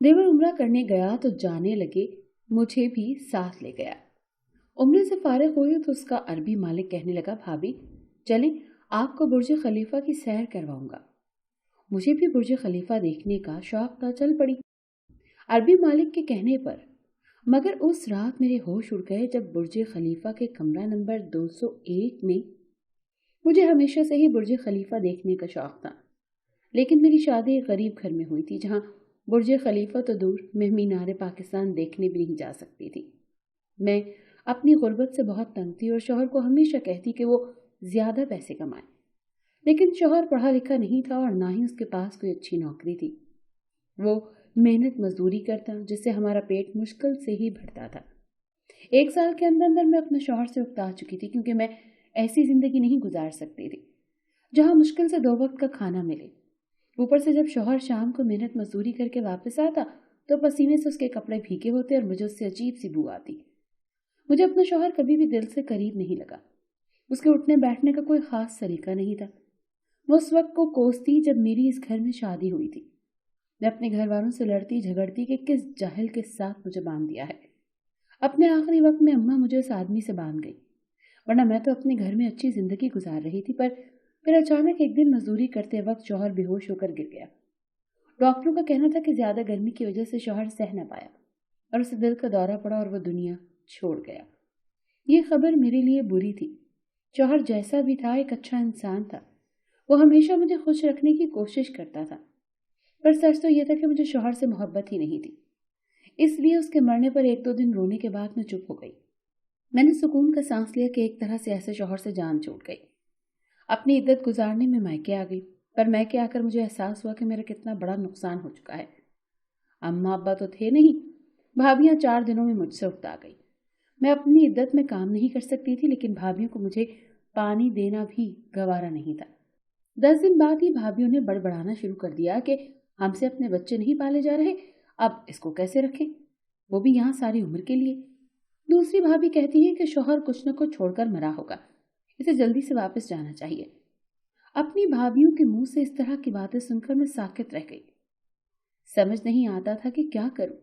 देवर उम्रा करने गया तो जाने लगे मुझे भी साथ ले गया। उम्रे से फारिग हुई तो उसका अरबी मालिक कहने लगा, भाभी चलें, आपको बुर्ज खलीफा की सैर करवाऊंगा। मुझे भी बुर्ज खलीफा देखने का शौक था, चल पड़ी अरबी मालिक के कहने पर। मगर उस रात मेरे होश उड़ गए जब बुर्ज खलीफा के कमरा नंबर 201 में, मुझे हमेशा से ही बुर्ज खलीफा देखने का शौक था, लेकिन मेरी शादी एक गरीब घर में हुई थी जहां बुर्ज खलीफा तो दूर, मैं मीनार पाकिस्तान देखने भी नहीं जा सकती थी। मैं अपनी गुर्बत से बहुत तंग थी और शौहर को हमेशा कहती कि वो ज्यादा पैसे कमाए, लेकिन शौहर पढ़ा लिखा नहीं था और ना ही उसके पास कोई अच्छी नौकरी थी। वो मेहनत मजदूरी करता जिससे हमारा पेट मुश्किल से ही भरता था। 1 साल के अंदर अंदर मैं अपने शौहर से उकता चुकी थी, क्योंकि मैं ऐसी जिंदगी नहीं गुजार सकती थी जहां मुश्किल से 2 वक्त का खाना मिले। ऊपर से जब शौहर शाम को मेहनत मजदूरी करके वापस आता तो पसीने से उसके कपड़े भीगे होते और मुझे उससे अजीब सी बू आती। मुझे अपना शौहर कभी भी दिल से करीब नहीं लगा। उसके उठने बैठने का कोई खास सलीका नहीं था। मैं उस वक्त को कोसती जब मेरी इस घर में शादी हुई थी। मैं अपने घर वालों से लड़ती झगड़ती कि किस जाहिल के साथ मुझे बांध दिया है। अपने आखिरी वक्त में अम्मा मुझे उस आदमी से बांध गई, वरना मैं तो अपने घर में अच्छी जिंदगी गुजार रही थी। पर फिर अचानक एक दिन मजदूरी करते वक्त शौहर बेहोश होकर गिर गया। डॉक्टरों का कहना था कि ज्यादा गर्मी की वजह से शौहर सह न पाया और उसे दिल का दौरा पड़ा और वो दुनिया छोड़ गया। ये खबर मेरे लिए बुरी थी। शौहर जैसा भी था एक अच्छा इंसान था। वो हमेशा मुझे खुश रखने की कोशिश करता था, पर सच तो यह था कि मुझे शौहर से मोहब्बत ही नहीं थी। इसलिए उसके मरने पर 1-2 दिन रोने के बाद मैं चुप हो गई। मैंने सुकून का सांस लिया कि एक तरह से ऐसे शौहर से जान छूट गई। अपनी इद्दत गुजारने में मैके आ गई, पर मैके आकर मुझे एहसास हुआ कि मेरा कितना बड़ा नुकसान हो चुका है। अम्मा अब्बा तो थे नहीं, भाभियां 4 दिनों में मुझसे उकता गई। मैं अपनी इद्दत में काम नहीं कर सकती थी, लेकिन भाभियों को मुझे पानी देना भी गवारा नहीं था। 10 दिन बाद ही भाभियों ने बड़बड़ाना शुरू कर दिया कि हमसे अपने बच्चे नहीं पाले जा रहे, अब इसको कैसे रखें, वो भी यहाँ सारी उम्र के लिए। दूसरी भाभी कहती है कि शौहर कुछ न कुछ छोड़कर मरा होगा, इसे जल्दी से वापस जाना चाहिए। अपनी भाभियों के मुंह से इस तरह की बातें सुनकर मैं साकित रह गई। समझ नहीं आता था कि क्या करूं।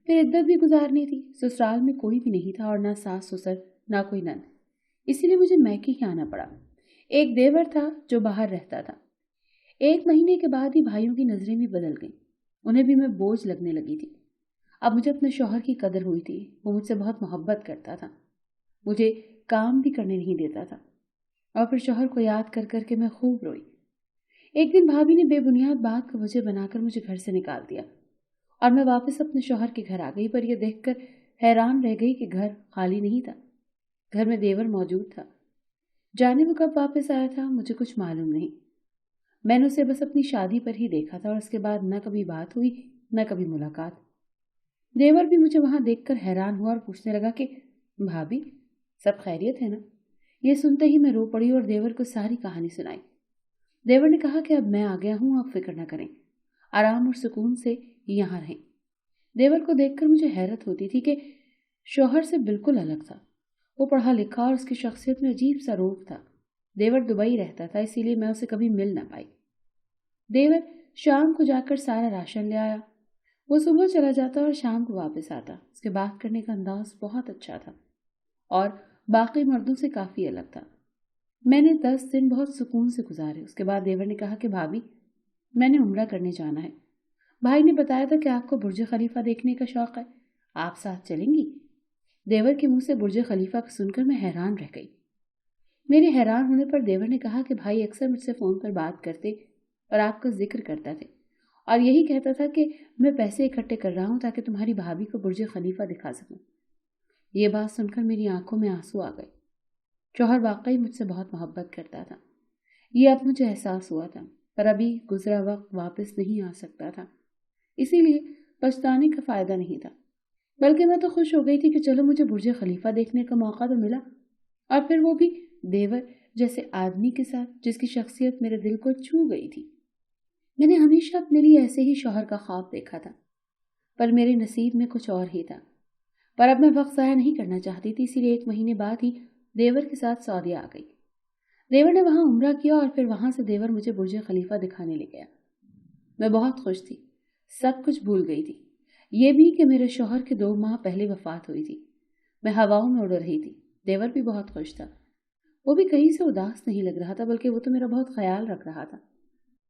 फिर इद्दत भी गुजारनी थी। ससुराल में कोई भी नहीं था और ना सास ससुर ना कोई नंद, इसीलिए मुझे मैके ही आना पड़ा। एक देवर था जो बाहर रहता था। 1 महीने के बाद ही भाइयों की नजरें भी बदल गईं। उन्हें भी मैं बोझ लगने लगी थी। अब मुझे अपने शौहर की कदर हुई थी। वो मुझसे बहुत मोहब्बत करता था, मुझे काम भी करने नहीं देता था। और फिर शौहर को याद कर कर के मैं खूब रोई। एक दिन भाभी ने बेबुनियाद बात को वजह बनाकर मुझे घर से निकाल दिया और मैं वापस अपने शौहर के घर आ गई। पर यह देखकर हैरान रह गई कि घर खाली नहीं था। घर में देवर मौजूद था। जाने वो कब वापस आया था मुझे कुछ मालूम नहीं। मैंने उसे बस अपनी शादी पर ही देखा था और उसके बाद न कभी बात हुई न कभी मुलाकात। देवर भी मुझे वहां देखकर हैरान हुआ और पूछने लगा कि भाभी सब खैरियत है ना। ये सुनते ही मैं रो पड़ी और देवर को सारी कहानी सुनाई। देवर ने कहा कि अब मैं आ गया हूं, आप फिक्र न करें, आराम और सुकून से यहाँ रहें। देवर को देखकर मुझे हैरत होती थी कि शौहर से बिल्कुल अलग था। वो पढ़ा लिखा और उसकी शख्सियत में अजीब सा रूप था। देवर दुबई रहता था, इसीलिए मैं उसे कभी मिल ना पाई। देवर शाम को जाकर सारा राशन ले आया। वो सुबह चला जाता और शाम को वापस आता। उसके बात करने का अंदाज बहुत अच्छा था और बाकी मर्दों से काफी अलग था। मैंने 10 दिन बहुत सुकून से गुजारे। उसके बाद देवर ने कहा कि भाभी मैंने उम्रा करने जाना है। भाई ने बताया था कि आपको बुर्ज खलीफा देखने का शौक है, आप साथ चलेंगी। देवर के मुंह से बुर्ज खलीफा को सुनकर मैं हैरान रह गई। मेरे हैरान होने पर देवर ने कहा कि भाई अक्सर मुझसे फोन पर बात करते और आपका जिक्र करता थे और यही कहता था कि मैं पैसे इकट्ठे कर रहा हूं ताकि तुम्हारी भाभी को बुर्ज खलीफा दिखा सकूं। ये बात सुनकर मेरी आंखों में आंसू आ गए। शौहर वाकई मुझसे बहुत मोहब्बत करता था, ये अब मुझे एहसास हुआ था। पर अभी गुजरा वक्त वापस नहीं आ सकता था, इसीलिए पछताने का फायदा नहीं था। बल्कि मैं तो खुश हो गई थी कि चलो मुझे बुर्ज खलीफा देखने का मौका तो मिला, और फिर वो भी देवर जैसे आदमी के साथ जिसकी शख्सियत मेरे दिल को छू गई थी। मैंने हमेशा अपने लिए ऐसे ही शौहर का ख्वाब देखा था, पर मेरे नसीब में कुछ और ही था। पर अब मैं वक्त ज़ाया नहीं करना चाहती थी, इसीलिए 1 महीने बाद ही देवर के साथ सऊदी आ गई। देवर ने वहां उम्रा किया और फिर वहां से देवर मुझे बुर्ज खलीफा दिखाने ले गया। मैं बहुत खुश थी, सब कुछ भूल गई थी। یہ بھی کہ میرے شوہر کے 2 ماہ پہلے وفات ہوئی تھی۔ میں ہواؤں میں اڑ رہی تھی۔ دیور بھی بہت خوش تھا۔ وہ بھی کہیں سے اداس نہیں لگ رہا تھا، بلکہ وہ تو میرا بہت خیال رکھ رہا تھا۔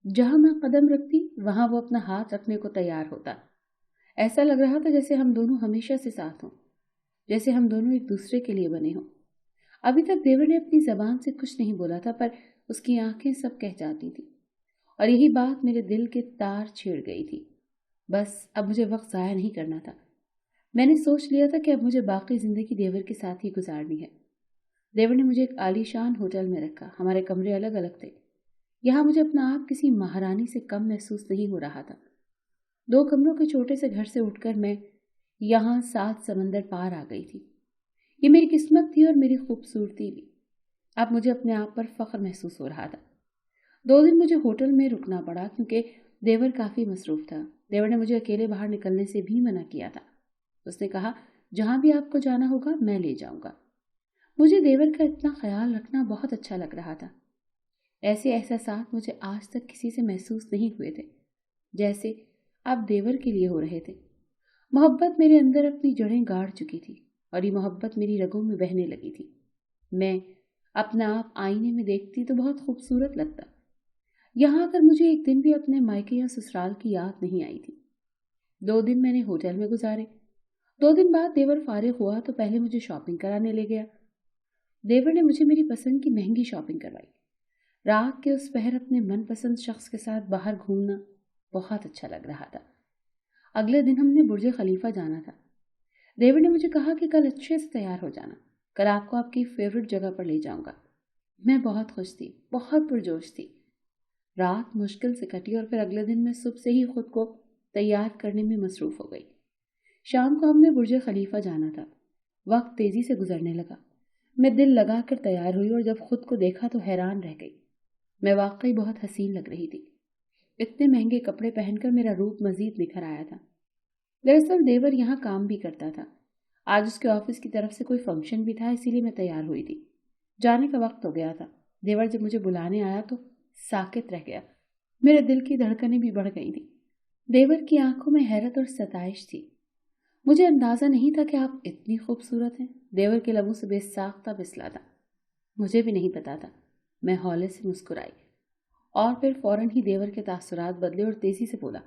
جہاں میں قدم رکھتی وہاں وہ اپنا ہاتھ رکھنے کو تیار ہوتا۔ ایسا لگ رہا تھا جیسے ہم دونوں ہمیشہ سے ساتھ ہوں، جیسے ہم دونوں ایک دوسرے کے لیے بنے ہوں۔ ابھی تک دیور نے اپنی زبان سے کچھ نہیں بولا تھا، پر اس کی آنکھیں سب کہہ جاتی تھی، اور یہی بات میرے دل کے تار چھیڑ گئی تھی۔ بس اب مجھے وقت ضائع نہیں کرنا تھا۔ میں نے سوچ لیا تھا کہ اب مجھے باقی زندگی دیور کے ساتھ ہی گزارنی ہے۔ دیور نے مجھے ایک عالی شان ہوٹل میں رکھا۔ ہمارے کمرے الگ الگ تھے۔ یہاں مجھے اپنا آپ کسی مہارانی سے کم محسوس نہیں ہو رہا تھا۔ 2 کمروں کے چھوٹے سے گھر سے اٹھ کر میں یہاں 7 سمندر پار آ گئی تھی۔ یہ میری قسمت تھی اور میری خوبصورتی بھی۔ اب مجھے اپنے آپ پر فخر محسوس ہو رہا تھا۔ 2 دن مجھے ہوٹل میں رکنا پڑا کیونکہ دیور کافی مصروف تھا۔ دیور نے مجھے اکیلے باہر نکلنے سے بھی منع کیا تھا۔ اس نے کہا جہاں بھی آپ کو جانا ہوگا میں لے جاؤں گا۔ مجھے دیور کا اتنا خیال رکھنا بہت اچھا لگ رہا تھا۔ ایسے احساسات مجھے آج تک کسی سے محسوس نہیں ہوئے تھے جیسے اب دیور کے لیے ہو رہے تھے۔ محبت میرے اندر اپنی جڑیں گاڑ چکی تھی اور یہ محبت میری رگوں میں بہنے لگی تھی۔ میں اپنا آپ آئینے میں دیکھتی تو بہت خوبصورت لگتا۔ یہاں آ کر مجھے ایک دن بھی اپنے مائکے یا سسرال کی یاد نہیں آئی تھی۔ 2 دن میں نے ہوٹل میں گزارے۔ 2 دن بعد دیور فارغ ہوا تو پہلے مجھے شاپنگ کرانے لے گیا۔ دیور نے مجھے میری پسند کی مہنگی شاپنگ کروائی۔ رات کے اس پہر اپنے من پسند شخص کے ساتھ باہر گھومنا بہت اچھا لگ رہا تھا۔ اگلے دن ہم نے برج خلیفہ جانا تھا۔ دیور نے مجھے کہا کہ کل اچھے سے تیار ہو جانا، کل آپ کو آپ کی فیورٹ جگہ پر لے جاؤں گا۔ میں بہت خوش تھی، بہت پرجوش تھی۔ رات مشکل سے کٹی اور پھر اگلے دن میں صبح سے ہی خود کو تیار کرنے میں مصروف ہو گئی۔ شام کو ہم نے برج خلیفہ جانا تھا۔ وقت تیزی سے گزرنے لگا۔ میں دل لگا کر تیار ہوئی اور جب خود کو دیکھا تو حیران رہ گئی۔ میں واقعی بہت حسین لگ رہی تھی۔ اتنے مہنگے کپڑے پہن کر میرا روپ مزید نکھر آیا تھا۔ دراصل دیور یہاں کام بھی کرتا تھا۔ آج اس کے آفس کی طرف سے کوئی فنکشن بھی تھا، اسی لیے میں تیار ہوئی تھی۔ جانے کا وقت ہو گیا تھا۔ دیور جب مجھے بلانے آیا تو ساکت رہ گیا۔ میرے دل کی دھڑکنیں بھی بڑھ گئی تھیں۔ دیور کی آنکھوں میں حیرت اور ستائش تھی۔ مجھے اندازہ نہیں تھا کہ آپ اتنی خوبصورت ہیں۔ دیور کے لبوں سے بے ساختہ بسلا تھا۔ مجھے بھی نہیں پتا تھا۔ میں ہولے سے مسکرائی اور پھر فوراً ہی دیور کے تاثرات بدلے اور تیزی سے بولا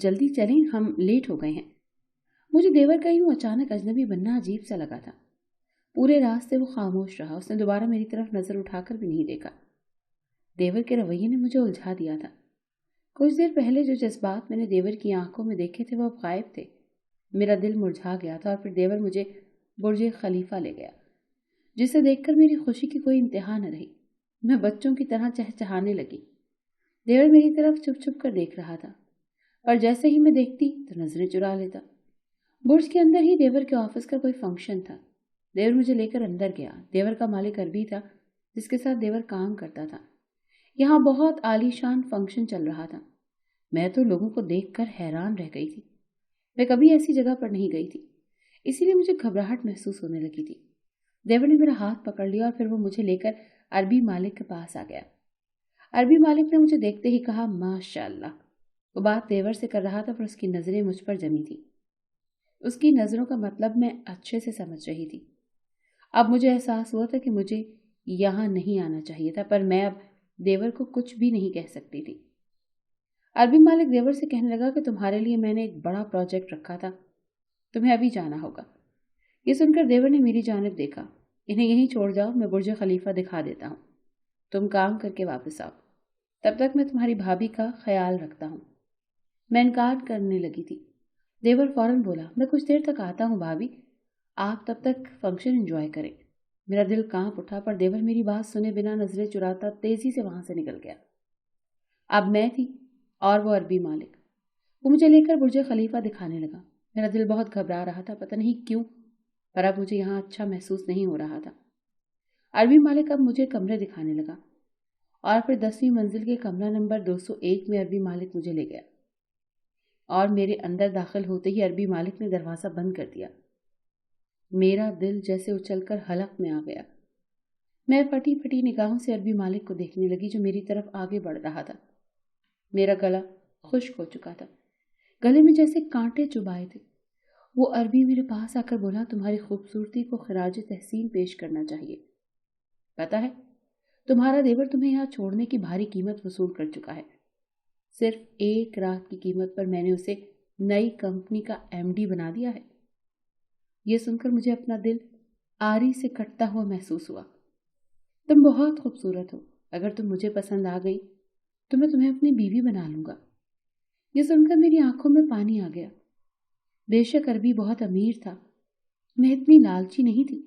جلدی چلیں، ہم لیٹ ہو گئے ہیں۔ مجھے دیور کا یوں اچانک اجنبی بننا عجیب سا لگا تھا۔ پورے راستے وہ خاموش رہا۔ اس نے دوبارہ میری طرف نظر اٹھا کر بھی نہیں دیکھا۔ دیور کے رویے نے مجھے الجھا دیا تھا۔ کچھ دیر پہلے جو جذبات میں نے دیور کی آنکھوں میں دیکھے تھے وہ اب غائب تھے۔ میرا دل مرجھا گیا تھا اور پھر دیور مجھے برج خلیفہ لے گیا، جسے دیکھ کر میری خوشی کی کوئی انتہا نہ رہی۔ میں بچوں کی طرح چہچہانے لگی۔ دیور میری طرف چھپ چھپ کر دیکھ رہا تھا، پر جیسے ہی میں دیکھتی تو نظریں چرا لیتا۔ برج کے اندر ہی دیور کے آفس کا کوئی فنکشن تھا۔ دیور مجھے لے کر اندر گیا۔ دیور کا مالک عربی تھا جس کے ساتھ دیور کام کرتا تھا۔ یہاں بہت عالی شان فنکشن چل رہا تھا۔ میں تو لوگوں کو دیکھ کر حیران رہ گئی تھی۔ میں کبھی ایسی جگہ پر نہیں گئی تھی، اسی لیے مجھے گھبراہٹ محسوس ہونے لگی تھی۔ دیور نے میرا ہاتھ پکڑ لیا اور پھر وہ مجھے لے کر عربی مالک کے پاس آ گیا۔ عربی مالک نے مجھے دیکھتے ہی کہا ماشاءاللہ۔ وہ بات دیور سے کر رہا تھا پر اس کی نظریں مجھ پر جمی تھی۔ اس کی نظروں کا مطلب میں اچھے سے سمجھ رہی تھی۔ اب مجھے احساس ہوا تھا کہ مجھے یہاں نہیں آنا چاہیے تھا، پر میں اب دیور کو کچھ بھی نہیں کہہ سکتی تھی۔ عربی مالک دیور سے کہنے لگا کہ تمہارے لیے میں نے ایک بڑا پروجیکٹ رکھا تھا، تمہیں ابھی جانا ہوگا۔ یہ سن کر دیور نے میری جانب دیکھا۔ انہیں یہیں چھوڑ جاؤ، میں برج خلیفہ دکھا دیتا ہوں، تم کام کر کے واپس آؤ، تب تک میں تمہاری بھابھی کا خیال رکھتا ہوں۔ میں انکار کرنے لگی تھی۔ دیور فوراً بولا میں کچھ دیر تک آتا ہوں بھابھی، آپ تب تک فنکشن انجوائے کریں۔ میرا دل کانپ اٹھا، پر دیور میری بات سنے بنا نظریں چراتا تیزی سے وہاں سے نکل گیا۔ اب میں تھی اور وہ عربی مالک۔ وہ مجھے لے کر برج خلیفہ دکھانے لگا۔ میرا دل بہت گھبرا رہا تھا، پتہ نہیں کیوں، پر اب مجھے یہاں اچھا محسوس نہیں ہو رہا تھا۔ عربی مالک اب مجھے کمرے دکھانے لگا اور پھر 10ویں منزل کے کمرہ نمبر 201 میں عربی مالک مجھے لے گیا اور میرے اندر داخل ہوتے ہی عربی مالک نے دروازہ بند کر دیا۔ میرا دل جیسے اچھل کر حلق میں آ گیا۔ میں پھٹی پھٹی نگاہوں سے عربی مالک کو دیکھنے لگی جو میری طرف آگے بڑھ رہا تھا۔ میرا گلا خشک ہو چکا تھا गले में जैसे कांटे चुभाए थे। वो अरबी मेरे पास आकर बोला, तुम्हारी खूबसूरती को खराज तहसीन पेश करना चाहिए। पता है, तुम्हारा देवर तुम्हें यहाँ छोड़ने की भारी कीमत वसूल कर चुका है। सिर्फ एक रात की कीमत पर मैंने उसे नई कंपनी का एमडी बना दिया है। ये सुनकर मुझे अपना दिल आरी से कटता हुआ महसूस हुआ। तुम बहुत खूबसूरत हो, अगर तुम मुझे पसंद आ गई तो मैं तुम्हें अपनी बीवी बना लूंगा। ये सुनकर मेरी आंखों में पानी आ गया। बेशक अरबी बहुत अमीर था, मैं इतनी लालची नहीं थी।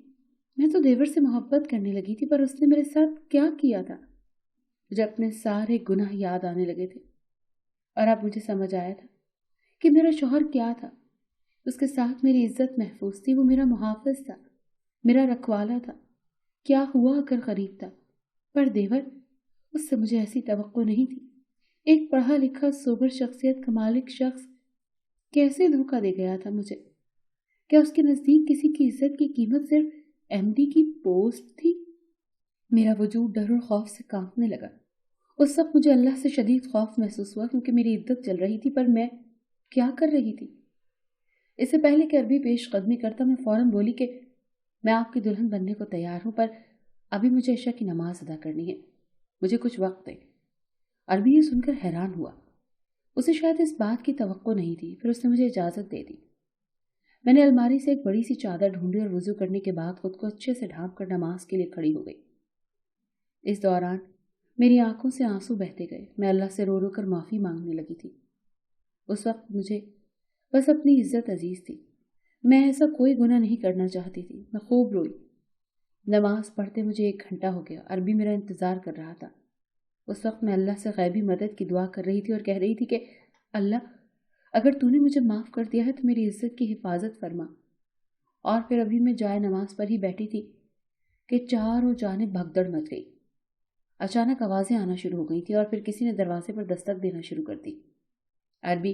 मैं तो देवर से मोहब्बत करने लगी थी, पर उसने मेरे साथ क्या किया था। मुझे अपने सारे गुनाह याद आने लगे थे और अब मुझे समझ आया था कि मेरा शौहर क्या था। उसके साथ मेरी इज्जत महफूज थी, वो मेरा मुहाफिज था, मेरा रखवाला था। क्या हुआ अगर गरीब था, पर देवर, उससे मुझे ऐसी तवक्को नहीं थी। एक पढ़ा लिखा सोबर शख्सियत का मालिक शख्स कैसे धोखा दे गया था मुझे। क्या उसके नजदीक किसी की इज्जत की कीमत सिर्फ एमडी की पोस्ट थी? मेरा वजूद डर और खौफ से कांपने लगा। उस वक्त मुझे अल्लाह से शदीद खौफ महसूस हुआ, क्योंकि मेरी इद्दत चल रही थी, पर मैं क्या कर रही थी। इससे पहले कि अरबी पेशकदमी करता, मैं फौरन बोली कि मैं आपकी दुल्हन बनने को तैयार हूं, पर अभी मुझे इशा की नमाज अदा करनी है, मुझे कुछ वक्त दे। अरबी ये सुनकर हैरान हुआ। उसे शायद इस बात की तवक्को नहीं थी। फिर उसने मुझे इजाज़त दे दी। मैंने अलमारी से एक बड़ी सी चादर ढूंढी और वुजू करने के बाद खुद को अच्छे से ढांप कर नमाज के लिए खड़ी हो गई। इस दौरान मेरी आंखों से आंसू बहते गए। मैं अल्लाह से रो रो कर माफ़ी मांगने लगी थी। उस वक्त मुझे बस अपनी इज्जत अजीज थी। मैं ऐसा कोई गुनाह नहीं करना चाहती थी। मैं खूब रोई। नमाज पढ़ते मुझे 1 घंटा हो गया। अरबी मेरा इंतज़ार कर रहा था। उस वक्त मैं अल्लाह से गैबी मदद की दुआ कर रही थी और कह रही थी कि अल्लाह, अगर तूने मुझे माफ़ कर दिया है तो मेरी इज्जत की हिफाजत फरमा। और फिर अभी मैं जाए नमाज पर ही बैठी थी कि चारों जानिब भगदड़ मच गई। अचानक आवाज़ें आना शुरू हो गई थी और फिर किसी ने दरवाजे पर दस्तक देना शुरू कर दी। अरबी,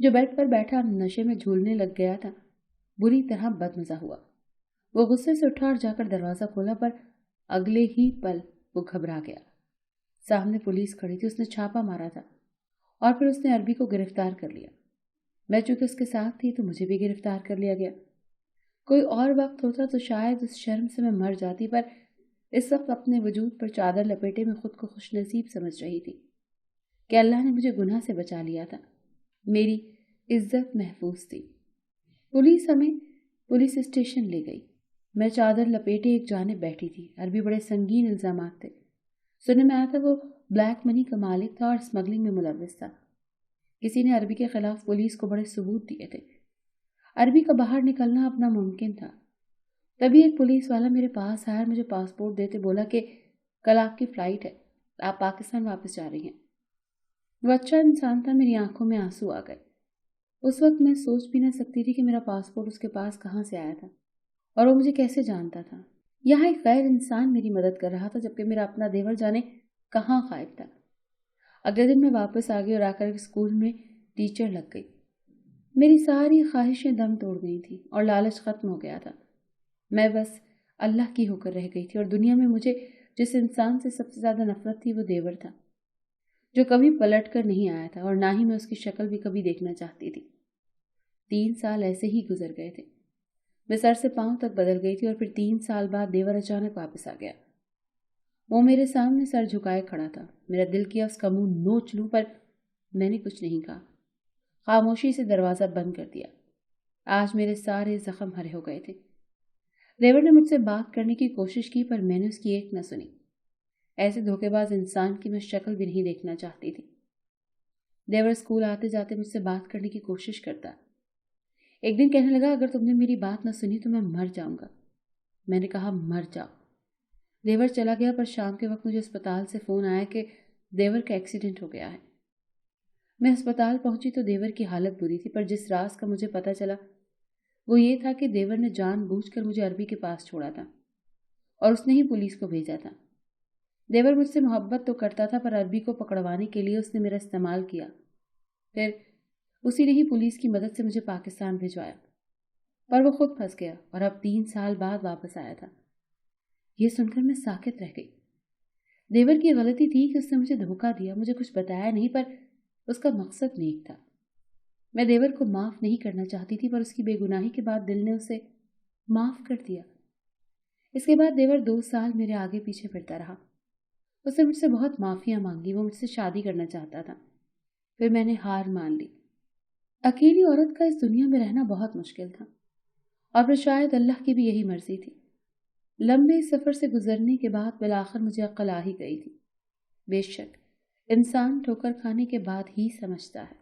जो बेड पर बैठा नशे में झूलने लग गया था, बुरी तरह बदमज़ा हुआ। वो गुस्से से उठा और जाकर दरवाज़ा खोला, पर अगले ही पल वो घबरा गया। सामने पुलिस खड़ी थी। उसने छापा मारा था और फिर उसने अरबी को गिरफ्तार कर लिया। मैं चूंकि उसके साथ थी तो मुझे भी गिरफ्तार कर लिया गया। कोई और वक्त होता तो शायद उस शर्म से मैं मर जाती, पर इस वक्त अपने वजूद पर चादर लपेटे में खुद को खुशनसीब समझ रही थी कि अल्लाह ने मुझे गुनाह से बचा लिया था। मेरी इज्जत महफूज थी। पुलिस हमें पुलिस स्टेशन ले गई। मैं चादर लपेटे एक जानिब बैठी थी। अरबी बड़े संगीन इल्जामात थे। सुनने में आया था वो ब्लैक मनी का मालिक था और स्मगलिंग में मुलव्विस था। किसी ने अरबी के खिलाफ पुलिस को बड़े सबूत दिए थे। अरबी का बाहर निकलना अब नामुमकिन था। तभी एक पुलिस वाला मेरे पास आया और मुझे पासपोर्ट देते बोला कि कल आपकी फ्लाइट है, आप पाकिस्तान वापस जा रही हैं। वो अच्छा इंसान था। मेरी आंखों में आंसू आ गए। उस वक्त मैं सोच भी ना सकती थी कि मेरा पासपोर्ट उसके पास कहाँ से आया था और वो मुझे कैसे जानता था। यहाँ एक गैर इंसान मेरी मदद कर रहा था, जबकि मेरा अपना देवर जाने कहाँ गायब था। अगले दिन मैं वापस आ गई और आकर स्कूल में टीचर लग गई। मेरी सारी ख्वाहिशें दम तोड़ गई थी और लालच खत्म हो गया था। मैं बस अल्लाह की होकर रह गई थी और दुनिया में मुझे जिस इंसान से सबसे ज़्यादा नफरत थी वो देवर था, जो कभी पलट कर नहीं आया था और ना ही मैं उसकी शक्ल भी कभी देखना चाहती थी। 3 साल ऐसे ही गुजर गए थे। मैं सर से पांव तक बदल गई थी और फिर 3 साल बाद देवर अचानक वापस आ गया। वो मेरे सामने सर झुकाए खड़ा था। मेरा दिल किया उसका मुंह नोच लूं, पर मैंने कुछ नहीं कहा। खामोशी से दरवाज़ा बंद कर दिया। आज मेरे सारे जख्म हरे हो गए थे। देवर ने मुझसे बात करने की कोशिश की, पर मैंने उसकी एक न सुनी। ऐसे धोखेबाज इंसान की मैं शक्ल भी नहीं देखना चाहती थी। देवर स्कूल आते जाते मुझसे बात करने की कोशिश करता। एक दिन कहने लगा, अगर तुमने मेरी बात न सुनी तो मैं मर जाऊंगा। मैंने कहा, मर जाओ। देवर चला गया, पर शाम के वक्त मुझे अस्पताल से फ़ोन आया कि देवर का एक्सीडेंट हो गया है। मैं अस्पताल पहुंची तो देवर की हालत बुरी थी, पर जिस राज का मुझे पता चला वो ये था कि देवर ने जानबूझकर मुझे अरबी के पास छोड़ा था और उसने ही पुलिस को भेजा था। देवर मुझसे मोहब्बत तो करता था, पर अरबी को पकड़वाने के लिए उसने मेरा इस्तेमाल किया। फिर उसी ने ही पुलिस की मदद से मुझे पाकिस्तान भिजवाया, पर वो खुद फंस गया और अब 3 साल बाद वापस आया था। ये सुनकर मैं साकित रह गई। देवर की गलती थी कि उसने मुझे धोखा दिया, मुझे कुछ बताया नहीं, पर उसका मकसद नेक था। میں دیور کو معاف نہیں کرنا چاہتی تھی، پر اس کی بے گناہی کے بعد دل نے اسے معاف کر دیا۔ اس کے بعد دیور 2 سال میرے آگے پیچھے پھرتا رہا۔ اس نے مجھ سے بہت معافیاں مانگی، وہ مجھ سے شادی کرنا چاہتا تھا۔ پھر میں نے ہار مان لی۔ اکیلی عورت کا اس دنیا میں رہنا بہت مشکل تھا، اور پھر شاید اللہ کی بھی یہی مرضی تھی۔ لمبے سفر سے گزرنے کے بعد بالآخر مجھے عقل آ ہی گئی تھی۔ بے شک انسان ٹھوکر کھانے کے بعد ہی سمجھتا ہے